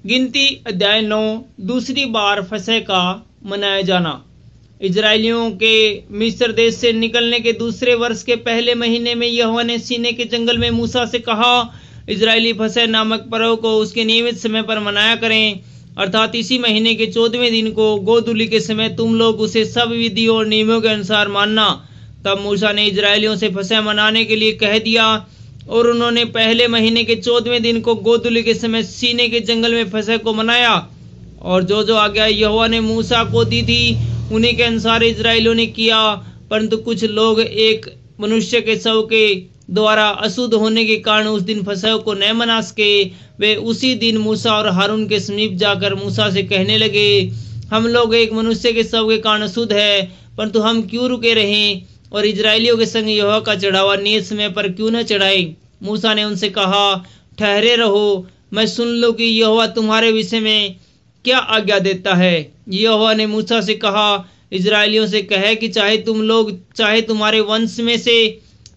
गिनती अध्याय 9। दूसरी बार फसह का मनाया जाना। इजरायलियों के मिस्र देश से निकलने के दूसरे वर्ष के पहले महीने में यहोवा ने सीनै के जंगल में मूसा से कहा, इजरायली फसह नामक पर्व को उसके नियमित समय पर मनाया करें, अर्थात इसी महीने के 14वें दिन को गोधूली के समय तुम लोग उसे सब विधि और नियमों के अनुसार मानना। तब मूसा ने इजरायलियों से फसह मनाने के लिए कह दिया और उन्होंने पहले महीने के 14वें दिन को गोधूली के समय सीनै के जंगल में फसह को मनाया। और जो आज्ञा यहोवा ने मूसा को दी थी उन्हीं के अनुसार इजरायलियों ने किया। परंतु कुछ लोग एक मनुष्य के शव के द्वारा अशुद्ध होने के कारण उस दिन फसह को न मना सके। वे उसी दिन मूसा और हारून के समीप जाकर मूसा से कहने लगे, हम लोग एक मनुष्य के शव के कारण अशुद्ध है, परंतु हम क्यों रुके रहें और इजरायलियों के संग यहोवा का चढ़ावा नियत समय पर क्यों न चढ़ाएं। मूसा ने उनसे कहा, ठहरे रहो, मैं सुन लूं कि यहोवा तुम्हारे विषय में क्या आज्ञा देता है। यहोवा ने मूसा से कहा, इजरायलियों से कहे कि चाहे तुम लोग चाहे तुम्हारे वंश में से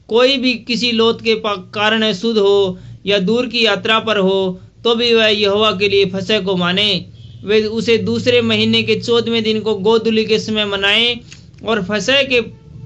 कोई भी किसी लोथ के कारण अशुद्ध हो या दूर की यात्रा पर हो, तो भी वह यहोवा के लिए फसह को माने। वे उसे दूसरे महीने के 14वें दिन को गोधूली के समय मनाएं और फसह के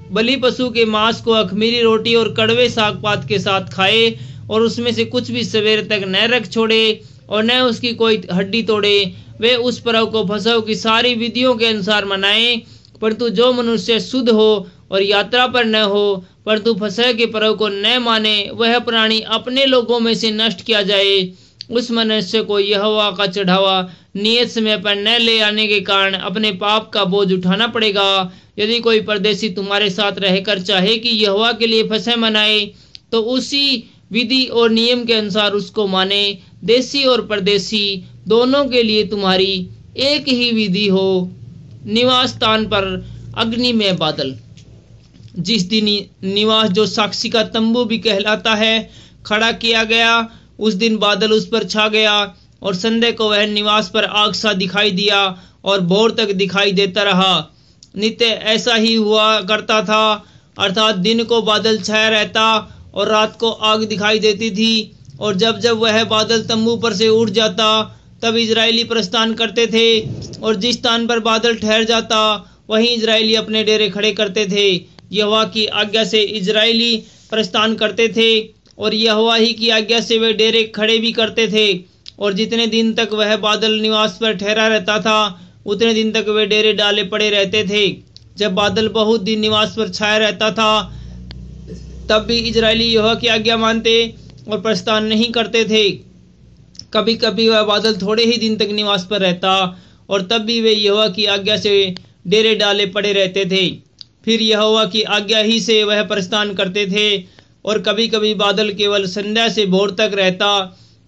बलि पशु के मांस को अखमीरी रोटी और कड़वे साग पात के साथ खाए और उसमें से कुछ भी सवेरे तक न रख छोड़े और न उसकी कोई हड्डी तोड़े। वे उस पर्व को फसह की सारी विधियों के अनुसार मनाएं, परंतु जो मनुष्य शुद्ध हो और यात्रा पर न हो परंतु फसह के पर्व को न माने, वह प्राणी अपने लोगों में से नष्ट किया जाए। उस मनुष्य को यहोवा का चढ़ावा नियत समय पर न ले आने के कारण अपने पाप का बोझ उठाना पड़ेगा। यदि कोई परदेशी तुम्हारे साथ रहकर चाहे कि यहोवा के लिए फसह मनाए, तो उसी विधि और नियम के अनुसार उसको माने। देशी और परदेशी दोनों के लिए तुम्हारी एक ही विधि हो। निवास स्थान पर अग्नि में बादल। जिस दिन निवास जो साक्षी का तंबू भी कहलाता है खड़ा किया गया, उस दिन बादल उस पर छा गया और संध्या को वह निवास पर आग सा दिखाई दिया और भोर तक दिखाई देता रहा। नित्य ऐसा ही हुआ करता था, अर्थात दिन को बादल छाया रहता और रात को आग दिखाई देती थी। और जब जब वह बादल तंबू पर से उठ जाता तब इजरायली प्रस्थान करते थे, और जिस स्थान पर बादल ठहर जाता वहीं इजरायली अपने डेरे खड़े करते थे। यहोवा की आज्ञा से इजरायली प्रस्थान करते थे और यहोवा ही की आज्ञा से वे डेरे खड़े भी करते थे। और जितने दिन तक वह बादल निवास पर ठहरा रहता था उतने दिन तक वे डेरे डाले पड़े रहते थे। जब बादल बहुत दिन निवास पर छाया रहता था तब भी इजरायली यहोवा की आज्ञा मानते और प्रस्थान नहीं करते थे। कभी कभी वह बादल थोड़े ही दिन तक निवास पर रहता और तब भी वे यहोवा की आज्ञा से डेरे डाले पड़े रहते थे। फिर यहोवा की आज्ञा ही से वह प्रस्थान करते थे। और कभी कभी बादल केवल संध्या से भोर तक रहता,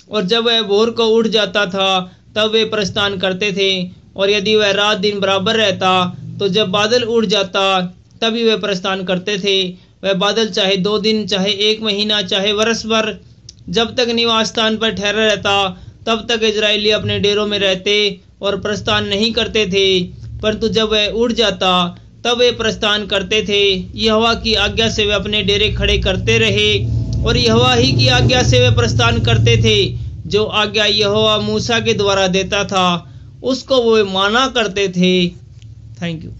और जब वह भोर को उठ जाता था तब वे प्रस्थान करते थे। और यदि वह रात दिन बराबर रहता तो जब बादल उड़ जाता तभी वे प्रस्थान करते थे। वह बादल चाहे 2 दिन, चाहे 1 महीना, चाहे वर्ष भर, जब तक निवास स्थान पर ठहरा रहता तब तक इजरायली अपने डेरों में रहते और प्रस्थान नहीं करते थे। परंतु जब वह उड़ जाता तब वे प्रस्थान करते थे। यहोवा की आज्ञा से वे अपने डेरे खड़े करते रहे और यहोवा ही की आज्ञा से वे प्रस्थान करते थे। जो आज्ञा यहोवा मूसा के द्वारा देता था उसको वो माना करते थे। Thank you.